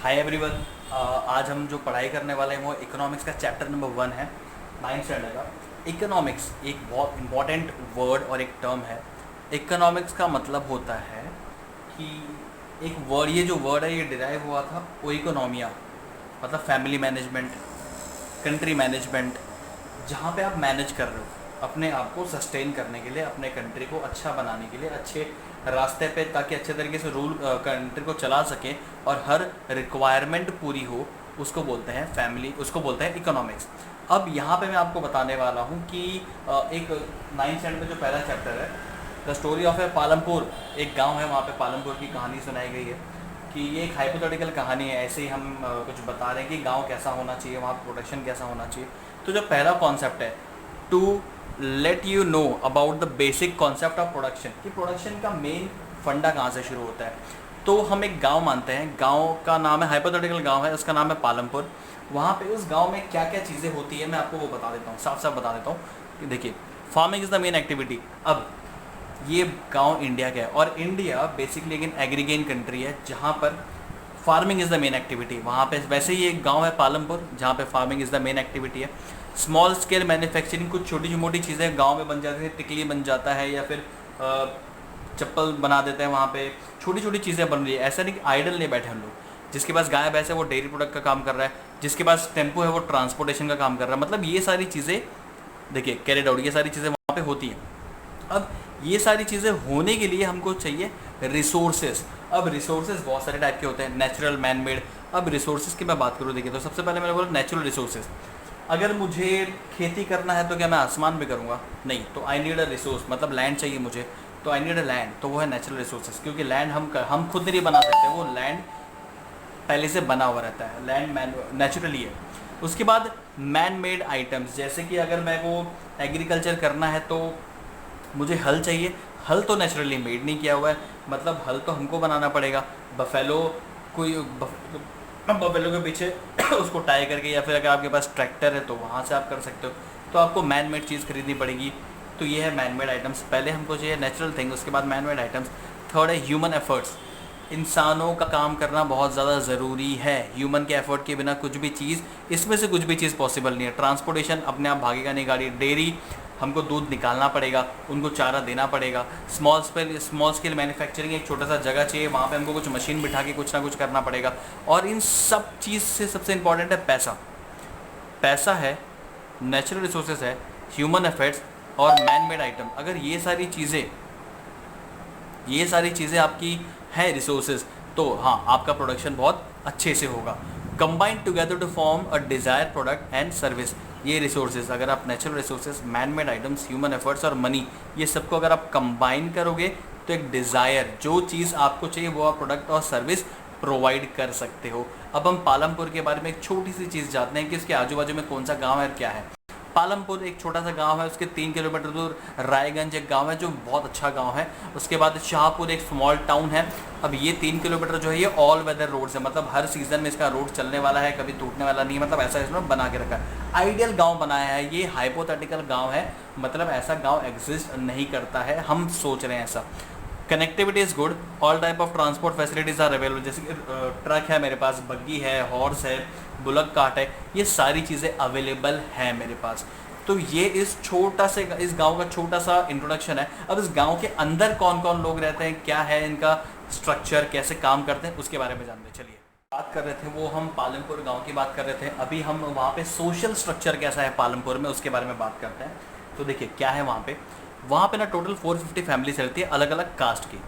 Hi everyone. आज हम जो पढ़ाई करने वाले हैं वो इकोनॉमिक्स का चैप्टर नंबर 1 है, 9th स्टैंडर्ड का। इकोनॉमिक्स एक बहुत इंपॉर्टेंट वर्ड और एक टर्म है। इकोनॉमिक्स का मतलब होता है कि एक वर्ड, ये जो वर्ड है ये डिराइव हुआ था ओ इकोनॉमिया, मतलब फैमिली मैनेजमेंट, कंट्री मैनेजमेंट, जहाँ पे आप मैनेज कर रहे हो अपने आप को सस्टेन करने के लिए, अपने कंट्री को अच्छा बनाने के लिए, अच्छे रास्ते पे, ताकि अच्छे तरीके से रूल कंट्री को चला सकें और हर रिक्वायरमेंट पूरी हो, उसको बोलते हैं फैमिली, उसको बोलते हैं इकोनॉमिक्स। अब यहाँ पे मैं आपको बताने वाला हूँ कि एक 9th स्टैंडर्ड में जो पहला चैप्टर है, द स्टोरी ऑफ ए पालमपुर, एक गांव है, वहाँ पे पालमपुर की कहानी सुनाई गई है कि ये एक हाइपोथेटिकल कहानी है। ऐसे ही हम कुछ बता रहे हैं कि गांव कैसा होना चाहिए, वहाँ प्रोडक्शन कैसा होना चाहिए। तो जो पहला कॉन्सेप्ट है, to let you know about the basic concept of production, कि प्रोडक्शन का मेन फंडा कहाँ से शुरू होता है। तो हम एक गांव मानते हैं, गांव का नाम है, हाइपोथेटिकल गांव है, उसका नाम है पालमपुर। वहाँ पे उस गांव में क्या क्या चीज़ें होती है मैं आपको वो बता देता हूँ, साफ साफ बता देता हूँ कि देखिए, farming is the main activity. अब ये गांव इंडिया का है और इंडिया बेसिकली एक एग्रीगेन कंट्री है जहाँ पर farming is the main activity. वहाँ पे वैसे ही एक गांव है पालमपुर जहाँ पे farming is the main activity है। स्मॉल स्केल मैन्युफैक्चरिंग, कुछ छोटी मोटी चीज़ें गांव में बन जाती हैं, टिकली बन जाता है या फिर चप्पल बना देते हैं, वहाँ पे छोटी छोटी चीज़ें बन रही है। ऐसा नहीं कि आइडल नहीं बैठे हम लोग। जिसके पास गाय भैंस है वो डेयरी प्रोडक्ट का काम कर रहा है, जिसके पास टेम्पो है वो ट्रांसपोर्टेशन का काम कर रहा है। मतलब ये सारी चीज़ें देखिए कैरिड आउट, ये सारी चीज़ें वहाँ पे होती हैं। अब ये सारी चीज़ें होने के लिए हमको चाहिए रिसोर्सेज। अब रिसोर्सेज बहुत सारे टाइप के होते हैं, नेचुरल, मैन मेड। अब रिसोर्सेज की मैं बात करूँ, देखिए तो सबसे पहले मैंने बोला नेचुरल रिसोर्सेज। अगर मुझे खेती करना है तो क्या मैं आसमान पे करूँगा? नहीं, तो आई नीड अ रिसोर्स, मतलब लैंड चाहिए मुझे, तो आई नीड अ लैंड, तो वो है नेचुरल रिसोर्सेज। क्योंकि लैंड हम खुद नहीं बना सकते, वो लैंड पहले से बना हुआ रहता है, लैंड मैन नेचुरली है। उसके बाद मैन मेड आइटम्स, जैसे कि अगर मैं वो एग्रीकल्चर करना है तो मुझे हल चाहिए। हल तो नेचुरली मेड नहीं किया हुआ है, मतलब हल तो हमको बनाना पड़ेगा। बफेलो, कोई बफेलो के पीछे उसको टाई करके, या फिर अगर आपके पास ट्रैक्टर है तो वहाँ से आप कर सकते हो। तो आपको मैन मेड चीज़ खरीदनी पड़ेगी। तो ये है मैन मेड आइटम्स। पहले हमको चाहिए नेचुरल थिंग, उसके बाद मैन मेड आइटम्स। थर्ड है ह्यूमन एफर्ट्स। इंसानों का काम करना बहुत ज़्यादा ज़रूरी है। ह्यूमन के एफर्ट के बिना कुछ भी चीज़, इसमें से कुछ भी चीज़ पॉसिबल नहीं है। ट्रांसपोर्टेशन अपने आप भागेगा नहीं गाड़ी। डेयरी, हमको दूध निकालना पड़ेगा, उनको चारा देना पड़ेगा। स्मॉल स्केल मैन्युफैक्चरिंग, एक छोटा सा जगह चाहिए, वहाँ पे हमको कुछ मशीन बिठा के कुछ ना कुछ करना पड़ेगा। और इन सब चीज़ से सबसे इंपॉर्टेंट है पैसा। पैसा है, नेचुरल रिसोर्सेज है, ह्यूमन एफर्ट्स और मैन मेड आइटम। अगर ये सारी चीज़ें आपकी हैं रिसोर्सेज, तो हाँ, आपका प्रोडक्शन बहुत अच्छे से होगा। Combined together to form a desire product and service. ये रिसोर्सेज, अगर आप natural resources, man made items, human efforts और मनी, ये सबको अगर आप कंबाइन करोगे तो एक डिज़ायर, जो चीज़ आपको चाहिए वो आप प्रोडक्ट और सर्विस प्रोवाइड कर सकते हो। अब हम पालमपुर के बारे में एक छोटी सी चीज़ जानते हैं कि इसके आजू बाजू में कौन सा गाँव है, क्या है। पालमपुर एक छोटा सा गांव है, उसके 3 किलोमीटर दूर रायगंज एक गांव है जो बहुत अच्छा गांव है। उसके बाद शाहपुर एक स्मॉल टाउन है। अब ये 3 किलोमीटर जो है ये ऑल वेदर रोड्स है, मतलब हर सीज़न में इसका रोड चलने वाला है, कभी टूटने वाला नहीं है। मतलब ऐसा इसमें बना के रखा है, आइडियल गाँव बनाया है। ये हाइपोथेटिकल गाँव है, मतलब ऐसा गाँव एग्जिस्ट नहीं करता है, हम सोच रहे हैं ऐसा। Connectivity is good, all type of transport facilities are available, जैसे कि ट्रक है मेरे पास, बग्गी है, हॉर्स है, बुलक कार्ट है, ये सारी चीज़ें अवेलेबल हैं मेरे पास। तो ये इस गांव का छोटा सा इंट्रोडक्शन है। अब इस गांव के अंदर कौन कौन लोग रहते हैं, क्या है इनका स्ट्रक्चर, कैसे काम करते हैं, उसके बारे में जानते हैं। चलिए, बात कर रहे थे वो, हम पालमपुर गांव की बात कर रहे थे। अभी हम वहाँ पे सोशल स्ट्रक्चर कैसा है पालमपुर में, उसके बारे में बात करते हैं। तो देखिए क्या है वहाँ पे ना टोटल 450 फैमिलीज रहती है, अलग अलग कास्ट की।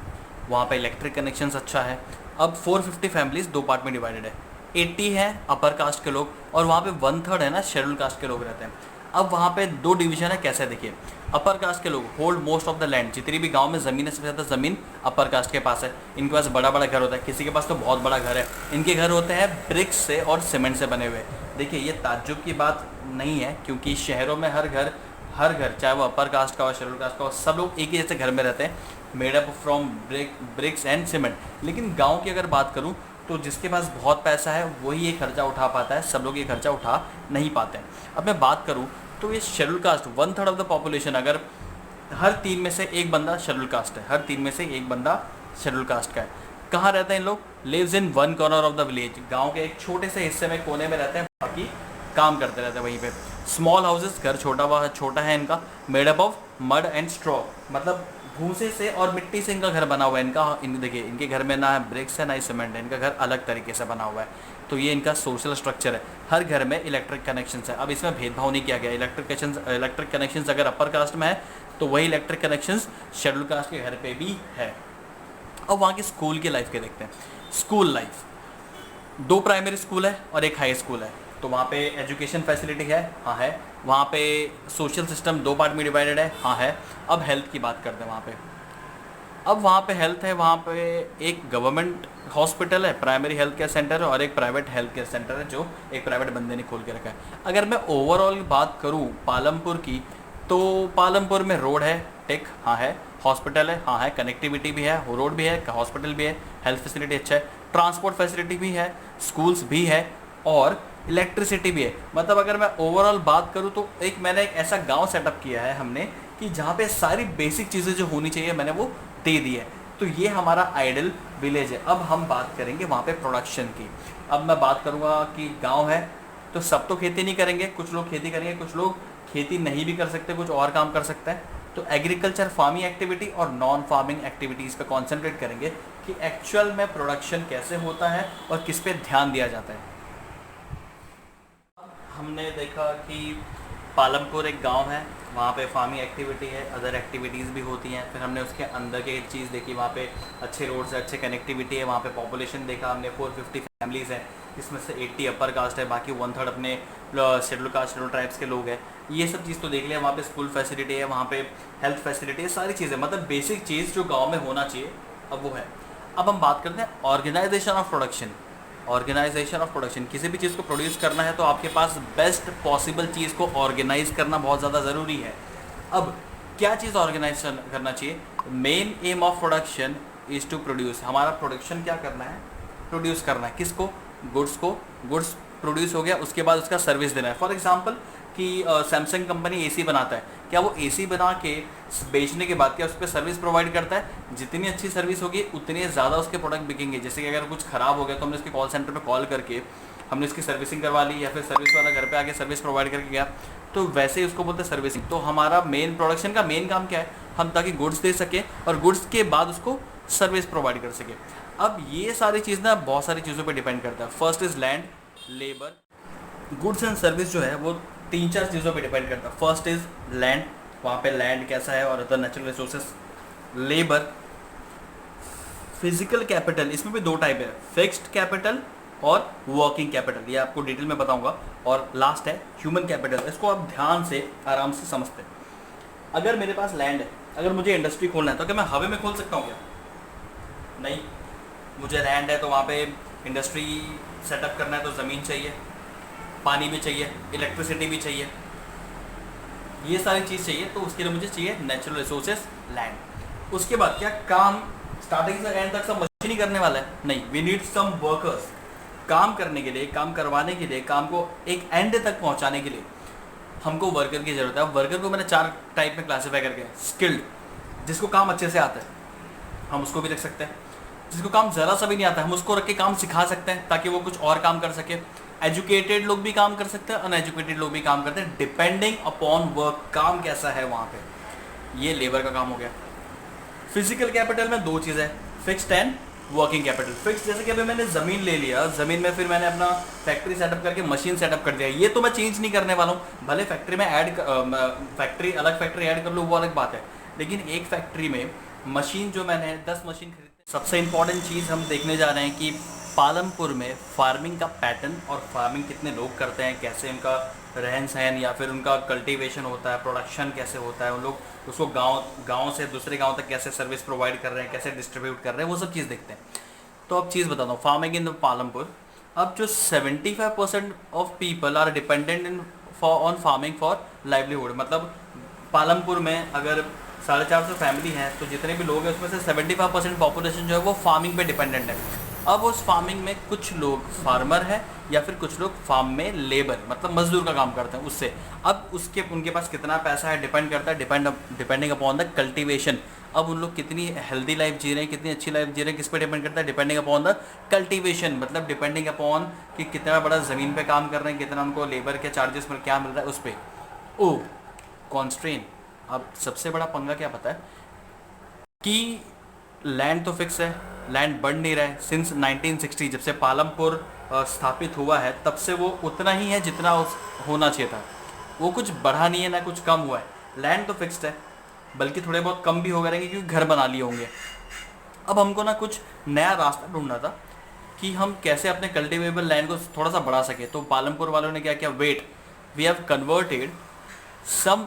वहाँ पे इलेक्ट्रिक कनेक्शंस अच्छा है। अब 450 फैमिलीज 2 पार्ट में डिवाइडेड है। 80 है अपर कास्ट के लोग और वहाँ पे 1/3 है ना शेड्यूल कास्ट के लोग रहते हैं। अब वहाँ पे 2 डिवीजन है, कैसे देखिए। अपर कास्ट के लोग hold most of the land, जितनी भी गांव में ज़मीन है सबसे ज़्यादा ज़मीन अपर कास्ट के पास है। इनके पास बड़ा बड़ा घर होता है, किसी के पास तो बहुत बड़ा घर है। इनके घर होते हैं ब्रिक्स से और सीमेंट से बने हुए। देखिए ये ताज्जुब की बात नहीं है, क्योंकि शहरों में हर घर चाहे वो अपर कास्ट का हो, शेड्यूल कास्ट का हो, सब लोग एक ही जैसे घर में रहते हैं, made up from bricks and cement. लेकिन गांव की अगर बात करूं तो जिसके पास बहुत पैसा है वही ये खर्चा उठा पाता है, सब लोग ये खर्चा उठा नहीं पाते हैं। अब मैं बात करूं तो ये schedule caste 1/3 of the population, अगर हर 3 में से एक बंदा शेड्यूल कास्ट है, हर 3 में से एक बंदा शेड्यूल कास्ट का है। कहाँ रहते हैं इन लोग? Lives in one corner of the village, गांव के एक छोटे से हिस्से में कोने में रहते हैं, बाकी काम करते रहते हैं वहीं पे। स्मॉल हाउसेस, घर छोटा है इनका, made up of mud and straw, मतलब भूसे से और मिट्टी से इनका घर बना हुआ है। देखिए इनके घर में ना ब्रिक्स है ना ही सीमेंट है, इनका घर अलग तरीके से बना हुआ है। तो ये इनका सोशल स्ट्रक्चर है। हर घर में इलेक्ट्रिक कनेक्शंस है। अब इसमें भेदभाव नहीं किया गया। इलेक्ट्रिक कनेक्शंस अगर अपर कास्ट में है तो वही इलेक्ट्रिक कनेक्शंस शेड्यूल कास्ट के घर पे भी है। अब वहाँ की स्कूल की लाइफ के देखते हैं। स्कूल लाइफ, 2 प्राइमरी स्कूल है और 1 हाई स्कूल है। तो वहाँ पे एजुकेशन फैसिलिटी है, हाँ है। वहाँ पे सोशल सिस्टम 2 पार्ट में डिवाइडेड है, हाँ है। अब हेल्थ की बात करते हैं वहाँ पे। अब वहाँ पे हेल्थ है, वहाँ पे एक गवर्नमेंट हॉस्पिटल है, प्राइमरी हेल्थ केयर सेंटर है, और एक प्राइवेट हेल्थ केयर सेंटर है जो एक प्राइवेट बंदे ने खोल के रखा है। अगर मैं ओवरऑल बात करूँ पालमपुर की, तो पालमपुर में रोड है, टिक, हाँ है। हॉस्पिटल है, हाँ है। कनेक्टिविटी भी है, रोड भी है, हॉस्पिटल भी है, हेल्थ फैसिलिटी अच्छा है, ट्रांसपोर्ट फैसिलिटी भी है, स्कूल्स भी है और इलेक्ट्रिसिटी भी है। मतलब अगर मैं ओवरऑल बात करूँ तो मैंने एक ऐसा गांव सेटअप किया है हमने कि जहाँ पे सारी बेसिक चीज़ें जो होनी चाहिए मैंने वो दे दी है। तो ये हमारा आइडियल विलेज है। अब हम बात करेंगे वहाँ पे प्रोडक्शन की। अब मैं बात करूँगा कि गाँव है तो सब तो खेती नहीं करेंगे, कुछ लोग खेती करेंगे, कुछ लोग खेती नहीं भी कर सकते, कुछ और काम कर सकते हैं। तो एग्रीकल्चर, फार्मिंग एक्टिविटी और नॉन फार्मिंग एक्टिविटीज़ पे कॉन्सेंट्रेट करेंगे कि एक्चुअल में प्रोडक्शन कैसे होता है और किस पे ध्यान दिया जाता है। हमने देखा कि पालमपुर एक गांव है, वहाँ पे फार्मिंग एक्टिविटी है, अदर एक्टिविटीज़ भी होती हैं। फिर हमने उसके अंदर की एक चीज़ देखी, वहाँ पे अच्छे रोड्स है, अच्छे कनेक्टिविटी है। वहाँ पे पॉपुलेशन देखा हमने, 450 फैमिलीज़ हैं, इसमें से 80 अपर कास्ट है, बाकी 1/3 अपने शेड्यूल कास्ट, शेड्यूल ट्राइब्स के लोग हैं। ये सब चीज़ तो देख लिया। वहाँ पे स्कूल फैसिलिटी है, वहाँ पे हेल्थ फैसिलिटी है, सारी चीज़ें, मतलब बेसिक चीज़ जो गाँव में होना चाहिए अब वो है। अब हम बात करते हैं organisation of production. Organisation of production, किसी भी चीज़ को प्रोड्यूस करना है तो आपके पास बेस्ट पॉसिबल चीज़ को ऑर्गेनाइज करना बहुत ज़्यादा ज़रूरी है। अब क्या चीज़ ऑर्गेनाइज करना चाहिए? Main aim of production is to produce. हमारा प्रोडक्शन क्या करना है? प्रोड्यूस करना है। किसको? गुड्स को। गुड्स प्रोड्यूस हो गया, उसके बाद उसका सर्विस देना है। फॉर एग्जांपल कि सैमसंग कंपनी एसी बनाता है, क्या वो एसी बना के बेचने के बाद क्या उस पर सर्विस प्रोवाइड करता है? जितनी अच्छी सर्विस होगी उतने ज़्यादा उसके प्रोडक्ट बिकेंगे। जैसे कि अगर कुछ ख़राब हो गया तो हमने उसके कॉल सेंटर पे कॉल करके हमने उसकी सर्विसिंग करवा ली, या फिर सर्विस वाला घर पे आके सर्विस प्रोवाइड करके गया, तो वैसे ही उसको बोलते हैं सर्विसिंग। तो हमारा मेन प्रोडक्शन का मेन काम क्या है? हम ताकि गुड्स दे सकें और गुड्स के बाद उसको सर्विस प्रोवाइड कर सके। अब ये सारी चीज़ ना बहुत सारी चीज़ों पे डिपेंड करता है। First is land, labour. Goods and service जो है वो 3-4 चीज़ों पे डिपेंड करता है। फर्स्ट इज़ लैंड, वहाँ पे लैंड कैसा है और other natural resources. Labour, physical capital, इसमें भी 2 टाइप है, फिक्स्ड कैपिटल और वर्किंग कैपिटल, ये आपको डिटेल में बताऊंगा। और लास्ट है ह्यूमन कैपिटल, इसको आप ध्यान से आराम से समझते हैं। अगर मेरे पास लैंड है, अगर मुझे इंडस्ट्री खोलना है तो क्या मैं हवा में खोल सकता हूँ क्या? नहीं। मुझे लैंड है तो वहाँ पे इंडस्ट्री सेटअप करना है तो ज़मीन चाहिए, पानी भी चाहिए, इलेक्ट्रिसिटी भी चाहिए, ये सारी चीज़ चाहिए। तो उसके लिए मुझे चाहिए नेचुरल रिसोर्सेज, लैंड। उसके बाद क्या काम स्टार्टिंग से एंड तक सब मशीन ही करने वाला है? नहीं, वी नीड सम वर्कर्स। काम करने के लिए, काम करवाने के लिए, काम को एक एंड तक पहुंचाने के लिए हमको वर्कर की ज़रूरत है। अब वर्कर को मैंने 4 टाइप में क्लासीफाई करके, स्किल्ड, जिसको काम अच्छे से आता है हम उसको भी रख सकते हैं। जिसको काम ज़रा सा भी नहीं आता है हम उसको रख के काम सिखा सकते हैं ताकि वो कुछ और काम कर सके। एजुकेटेड लोग भी काम कर सकते हैं, अनएजुकेटेड लोग भी काम करते हैं, डिपेंडिंग अपॉन वर्क, काम कैसा है वहाँ पे। ये लेबर का काम हो गया। फिजिकल कैपिटल में 2 चीज़ है, fixed and working capital. Fix जैसे कि अभी मैंने ज़मीन ले लिया, ज़मीन में फिर मैंने अपना फैक्ट्री सेटअप करके मशीन सेटअप कर दिया, ये तो मैं चेंज नहीं करने वाला हूँ। भले फैक्ट्री में अलग फैक्ट्री ऐड कर लूँ वो अलग बात है, लेकिन एक फैक्ट्री में मशीन जो मैंने 10 मशीन खरीदी। सबसे इम्पॉर्टेंट चीज़ हम देखने जा रहे हैं कि पालमपुर में फार्मिंग का पैटर्न और फार्मिंग कितने लोग करते हैं, कैसे उनका रहन सहन या फिर उनका कल्टीवेशन होता है, प्रोडक्शन कैसे होता है, उन लोग उसको गांव से दूसरे गांव तक कैसे सर्विस प्रोवाइड कर रहे हैं, कैसे डिस्ट्रीब्यूट कर रहे हैं, वो सब चीज़ देखते हैं। तो अब चीज़ बताता हूँ, फार्मिंग इन पालमपुर। अब जो 75% of people are dependent on farming for livelihood, मतलब पालमपुर में अगर 450 फैमिली हैं तो जितने भी लोग हैं उसमें से 75% पॉपुलेशन जो है वो फार्मिंग पे डिपेंडेंट है। अब उस फार्मिंग में कुछ लोग फार्मर है या फिर कुछ लोग फार्म में लेबर मतलब मजदूर का काम करते हैं उससे। अब उसके उनके पास कितना पैसा है डिपेंड करता है, डिपेंडिंग अपॉन द कल्टीवेशन। अब उन लोग कितनी हेल्दी लाइफ जी रहे हैं, कितनी अच्छी लाइफ जी रहे हैं, किस पे डिपेंड करता है, डिपेंडिंग अपॉन द कल्टीवेशन, मतलब डिपेंडिंग अपॉन कि कितना बड़ा ज़मीन पे काम कर रहे हैं, कितना उनको लेबर के चार्जेस में क्या मिल रहा है उस पर। ओ कॉन्स्ट्रेन। अब सबसे बड़ा पंगा क्या पता है कि लैंड तो फिक्स है, लैंड बढ़ नहीं रहा है सिंस 1960, जब से पालमपुर स्थापित हुआ है तब से वो उतना ही है जितना होना चाहिए था। वो कुछ बढ़ा नहीं है ना कुछ कम हुआ है, लैंड तो फिक्स्ड है, बल्कि थोड़े बहुत कम भी हो गए क्योंकि घर बना लिए होंगे। अब हमको ना कुछ नया रास्ता ढूंढना था कि हम कैसे अपने कल्टिवेबल लैंड को थोड़ा सा बढ़ा सके। तो पालमपुर वालों ने क्या किया, wait we have converted some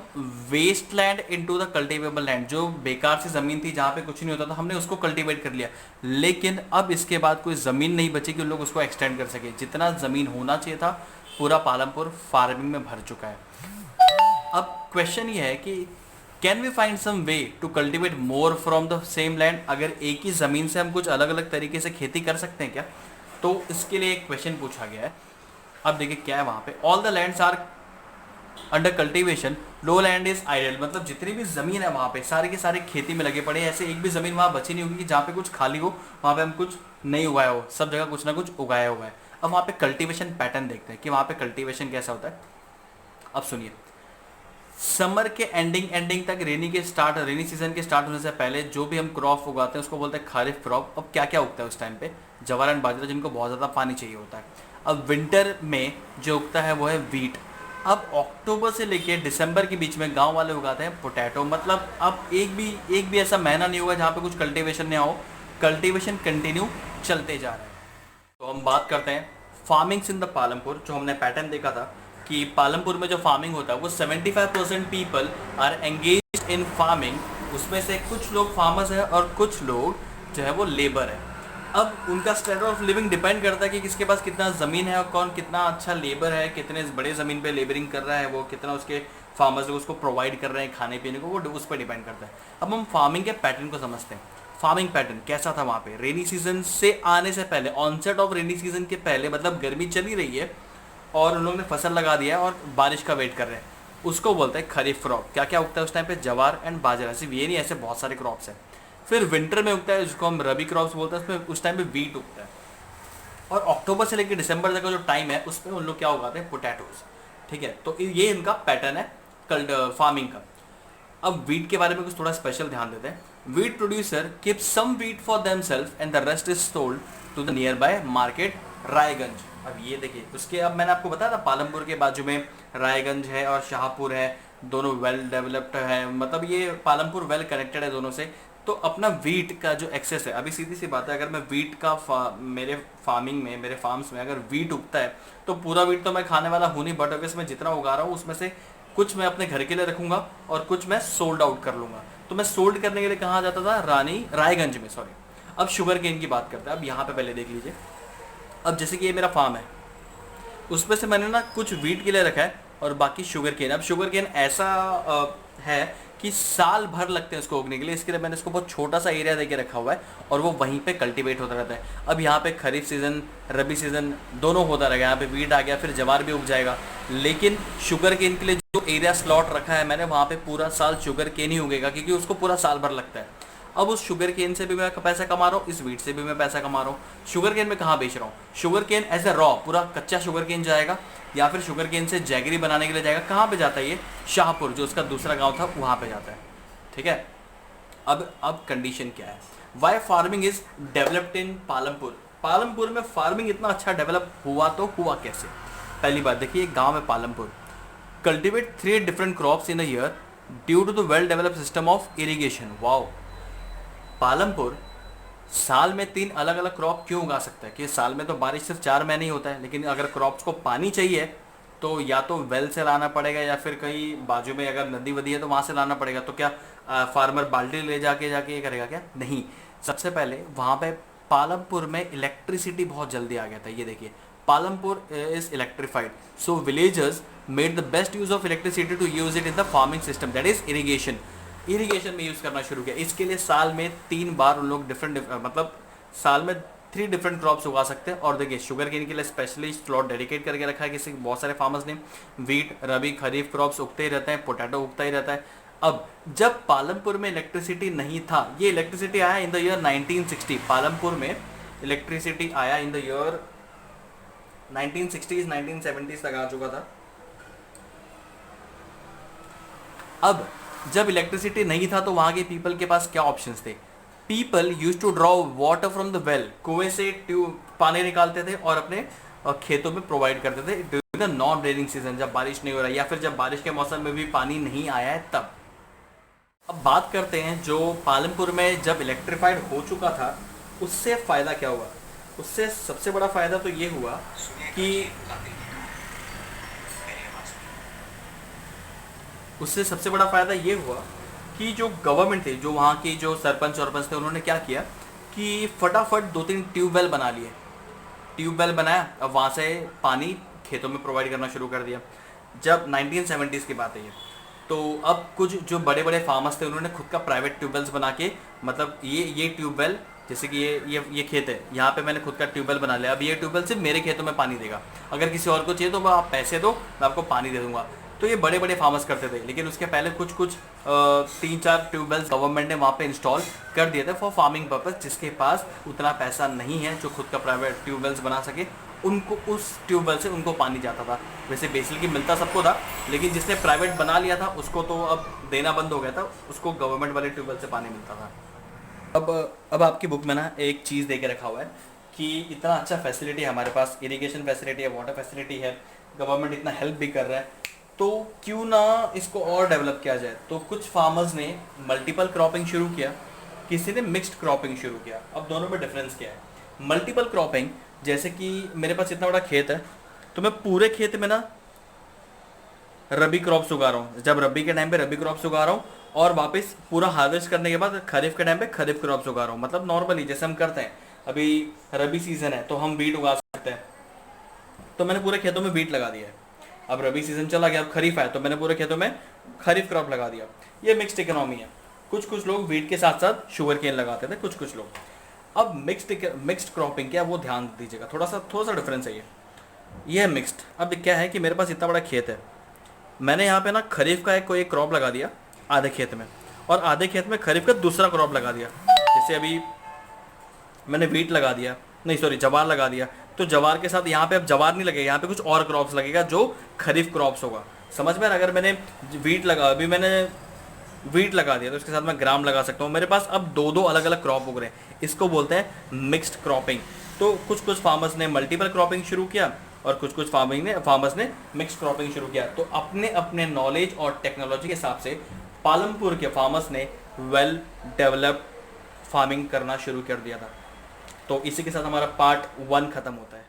waste land into the cultivable land. जो बेकार सी ज़मीन थी जहाँ पे कुछ नहीं होता था, हमने उसको कल्टीवेट कर लिया। लेकिन अब इसके बाद कोई ज़मीन नहीं बची कि उन लोग उसको एक्सटेंड कर सके। जितना ज़मीन होना चाहिए था पूरा पालमपुर फार्मिंग में भर चुका है। अब क्वेश्चन ये है कि can we find some way to cultivate more from the same land. अगर एक ही ज़मीन से हम कुछ अलग अलग तरीके से खेती कर सकते हैं क्या, तो इसके लिए एक क्वेश्चन पूछा गया है। अब देखिए क्या है वहाँ पे, all the lands are under cultivation, low land is idle. मतलब जितनी भी जमीन है वहाँ पे सारे के सारे खेती में लगे पड़े हैं। ऐसे एक भी जमीन वहाँ बची नहीं होगी कि जहाँ पे कुछ खाली हो, वहाँ पे हम कुछ नहीं उगाया हो, सब जगह कुछ ना कुछ उगाया हुआ है। अब वहाँ पे कल्टीवेशन पैटर्न देखते हैं कि वहाँ पे कल्टीवेशन कैसा होता है। अब सुनिए, समर के एंडिंग तक रेनी सीजन के स्टार्ट होने से पहले जो भी हम क्रॉप उगाते हैं उसको बोलते हैं खरीफ क्रॉप। अब क्या क्या उगता है उस टाइम पे, जवार एंड बाजरा, जिनको बहुत ज़्यादा पानी चाहिए होता है। अब विंटर में जो उगता है वो है वीट। अब अक्टूबर से लेके दिसंबर के बीच में गांव वाले उगाते हैं पोटैटो। मतलब अब एक भी ऐसा महीना नहीं होगा जहाँ पे कुछ कल्टीवेशन नहीं हो, कल्टीवेशन कंटिन्यू चलते जा रहा है। तो हम बात करते हैं फार्मिंग्स इन द पालमपुर। जो हमने पैटर्न देखा था कि पालमपुर में जो फार्मिंग होता है वो 75% people are engage in farming. उसमें से कुछ लोग फार्मर्स हैं और कुछ लोग जो है वो लेबर है। अब उनका स्टैंडर्ड ऑफ लिविंग डिपेंड करता है कि किसके पास कितना ज़मीन है और कौन कितना अच्छा लेबर है, कितने बड़े ज़मीन पे लेबरिंग कर रहा है, वो कितना उसके फार्मर्स उसको प्रोवाइड कर रहे हैं खाने पीने को, वो उस पर डिपेंड करता है। अब हम फार्मिंग के पैटर्न को समझते हैं। फार्मिंग पैटर्न कैसा था वहाँ पे, रेनी सीजन से आने से पहले, ऑनसेट ऑफ रेनी सीजन के पहले, मतलब गर्मी चली रही है और उन लोगों ने फसल लगा दिया है और बारिश का वेट कर रहे हैं, उसको बोलते हैं खरीफ क्रॉप। क्या क्या उगता है उस टाइम पे, जवार एंड बाजरा। सिर्फ ये नहीं, ऐसे बहुत सारे क्रॉप्स हैं। फिर विंटर में उगता है जिसको हम रबी क्रॉप्स बोलते हैं, उसमें उस टाइम पे वीट उगता है। और अक्टूबर से लेकर दिसंबर तक का जो टाइम है उसमें उन लोग क्या उगाते हैं, पोटैटोज। ठीक है, तो ये इनका पैटर्न है फार्मिंग का। अब वीट के बारे में कुछ थोड़ा स्पेशल ध्यान देते हैं। Wheat producer keep some wheat for themselves and the rest is sold to the nearby market Raiganj. अब ये देखिए उसके, अब मैंने आपको बताया था पालमपुर के बाजू में रायगंज है और शाहपुर है, दोनों वेल डेवलप्ड है, मतलब ये पालमपुर वेल कनेक्टेड है दोनों से। तो अपना वीट का जो एक्सेस है, अभी सीधी सी बात है, अगर मैं वीट का मेरे फार्मिंग में, मेरे फार्म्स में अगर वीट उगता है तो पूरा वीट तो मैं खाने वाला हूँ नहीं, बट अगर मैं जितना उगा रहा हूँ उसमें से कुछ मैं अपने घर के लिए रखूंगा और कुछ मैं सोल्ड आउट कर लूँगा। तो मैं सोल्ड करने के लिए कहाँ जाता था, रायगंज में, सॉरी। अब शुगर केन की बात करते हैं। अब यहाँ पे पहले देख लीजिए, अब जैसे कि ये मेरा फार्म है, उसमें से मैंने ना कुछ वीट के लिए रखा है और बाकी शुगर केन। अब शुगर केन ऐसा है कि साल भर लगते हैं उसको उगने के लिए, इसके लिए मैंने इसको बहुत छोटा सा एरिया देके रखा हुआ है और वो वहीं पे कल्टीवेट होता रहता है। अब यहाँ पे खरीफ सीज़न रबी सीज़न दोनों होता रहेगा, यहाँ पे वीट आ गया, फिर जवार भी उग जाएगा। लेकिन शुगर केन के लिए जो एरिया स्लॉट रखा है मैंने, वहाँ पे पूरा साल शुगर केन ही उगेगा क्योंकि उसको पूरा साल भर लगता है। अब उस शुगर केन से भी मैं पैसा कमा रहा हूँ, इस वीट से भी मैं पैसा कमा रहा हूँ। शुगर केन में कहाँ बेच रहा हूँ, sugarcane as a raw पूरा कच्चा शुगर केन जाएगा या फिर शुगर केन से जैगरी बनाने के लिए जाएगा। कहाँ पे जाता है ये, शाहपुर, जो उसका दूसरा गांव था वहाँ पे जाता है। ठीक है, अब कंडीशन क्या है, why farming is developed in Palampur. Palampur में फार्मिंग इतना अच्छा डेवलप हुआ तो हुआ कैसे। पहली बात देखिए, गाँव है Palampur, cultivate 3 different crops in a year due to the well developed system of irrigation. Wow, Palampur साल में 3 अलग अलग क्रॉप क्यों उगा सकता है कि साल में तो बारिश सिर्फ 4 महीने ही होता है, लेकिन अगर क्रॉप्स को पानी चाहिए तो या तो वेल से लाना पड़ेगा या फिर कहीं बाजू में अगर नदी वदी है तो वहाँ से लाना पड़ेगा। तो क्या फार्मर बाल्टी ले जाके ये करेगा क्या, नहीं। सबसे पहले वहाँ पे पालमपुर में इलेक्ट्रिसिटी बहुत जल्दी आ गया था। ये देखिए, Palampur is electrified, so villagers made the best use of electricity to use it in the farming system, that is irrigation. Irrigation में यूज़ करना शुरू किया। इसके लिए साल में 3 बार उन लोग मतलब साल में 3 डिफरेंट क्रॉप्स उगा सकते हैं। और देखिए शुगर केन के लिए स्पेशली स्लॉट डेडिकेट करके रखा है किसी बहुत सारे फार्मर्स ने। वीट, रबी, खरीफ क्रॉप्स उगते ही रहते हैं, पोटैटो उगता ही रहता है। अब जब पालमपुर में इलेक्ट्रिसिटी नहीं था, ये इलेक्ट्रिसिटी आया इन द ईयर 1960, पालमपुर में इलेक्ट्रिसिटी आया in the year 1960s 1970s तक आ चुका था। अब जब इलेक्ट्रिसिटी नहीं था तो वहां के पीपल के पास क्या ऑप्शंस थे? People use to draw water from the well, कुएं से ट्यूब पानी निकालते थे और अपने खेतों में प्रोवाइड करते थे during the non raining season, जब बारिश नहीं हो रहा है या फिर जब बारिश के मौसम में भी पानी नहीं आया है तब। अब बात करते हैं जो पालमपुर में जब इलेक्ट्रीफाइड हो चुका था उससे फ़ायदा क्या हुआ। उससे सबसे बड़ा फ़ायदा तो ये हुआ कि उससे सबसे बड़ा फ़ायदा ये हुआ कि जो गवर्नमेंट थे, जो वहाँ की जो सरपंच वरपंच थे, उन्होंने क्या किया कि फटाफट 2-3 ट्यूबवेल बना लिए। ट्यूबवेल बनाया, अब वहाँ से पानी खेतों में प्रोवाइड करना शुरू कर दिया। जब 1970s की बात है ये, तो अब कुछ जो बड़े बड़े फार्मर्स थे उन्होंने खुद का प्राइवेट ट्यूबवेल्स बना के, मतलब ये ट्यूबवेल, जैसे कि ये खेत है, यहाँ पे मैंने खुद का ट्यूबवेल बना लिया। अब ये ट्यूबवेल सिर्फ मेरे खेतों में पानी देगा, अगर किसी और को चाहिए तो आप पैसे दो, मैं आपको पानी दे दूंगा। तो ये बड़े बड़े फार्मर्स करते थे, लेकिन उसके पहले कुछ 3-4 ट्यूबवेल्स गवर्नमेंट ने वहाँ पे इंस्टॉल कर दिए थे फॉर फार्मिंग पर्पस। जिसके पास उतना पैसा नहीं है जो खुद का प्राइवेट ट्यूबवेल्स बना सके, उनको उस ट्यूबवेल से उनको पानी जाता था। वैसे बेसिकली मिलता सबको था, लेकिन जिसने प्राइवेट बना लिया था उसको तो अब देना बंद हो गया था, उसको गवर्नमेंट वाले ट्यूबवेल से पानी मिलता था। अब आपकी बुक में ना एक चीज़ दे के रखा हुआ है कि इतना अच्छा फैसिलिटी है हमारे पास, इरिगेशन फैसिलिटी है, वाटर फैसिलिटी है, गवर्नमेंट इतना हेल्प भी कर रहा है, तो क्यों ना इसको और डेवलप किया जाए। तो कुछ फार्मर्स ने मल्टीपल क्रॉपिंग शुरू किया, किसी ने मिक्स्ड क्रॉपिंग शुरू किया। अब दोनों में डिफरेंस क्या है? मल्टीपल क्रॉपिंग, जैसे कि मेरे पास इतना बड़ा खेत है तो मैं पूरे खेत में ना रबी क्रॉप्स उगा रहा हूँ। जब रबी के टाइम पे रबी क्रॉप्स उगा रहा हूँ और वापस पूरा हार्वेस्ट करने के बाद खरीफ के टाइम पे खरीफ क्रॉप्स उगा रहा हूँ। मतलब नॉर्मली जैसे हम करते हैं, अभी रबी सीजन है तो हम वीट उगा सकते हैं, तो मैंने पूरे खेतों में वीट लगा दिया है। अब रबी सीजन चला गया, अब खरीफ आया तो मैंने पूरे खेतों में खरीफ क्रॉप लगा दिया। ये मिक्स्ड इकोनॉमी है। कुछ लोग वीट के साथ साथ शुगर केन लगाते थे, कुछ लोग। अब मिक्स्ड क्रॉपिंग क्या, वो ध्यान दीजिएगा, थोड़ा सा डिफरेंस है ये है मिक्स्ड। अब क्या है कि मेरे पास इतना बड़ा खेत है, मैंने यहाँ पे ना खरीफ का कोई एक क्रॉप लगा दिया आधे खेत में, और आधे खेत में खरीफ का दूसरा क्रॉप लगा दिया। जैसे अभी मैंने वीट लगा दिया, नहीं सॉरी जवार लगा दिया, तो जवार के साथ यहाँ पे अब जवार नहीं लगेगा, यहाँ पे कुछ और क्रॉप्स लगेगा जो खरीफ क्रॉप्स होगा। समझ में? अगर मैंने मैंने वीट लगा दिया तो उसके साथ मैं ग्राम लगा सकता हूँ। मेरे पास अब दो अलग अलग क्रॉप उग रहे हैं, इसको बोलते हैं मिक्स्ड क्रॉपिंग। तो कुछ फार्मर्स ने मल्टीपल क्रॉपिंग शुरू किया और कुछ फार्मर्स ने मिक्स्ड क्रॉपिंग शुरू किया। तो अपने अपने नॉलेज और टेक्नोलॉजी के हिसाब से पालमपुर के फार्मर्स ने वेल डेवलप्ड फार्मिंग करना शुरू कर दिया था। तो इसी के साथ हमारा पार्ट 1 खत्म होता है।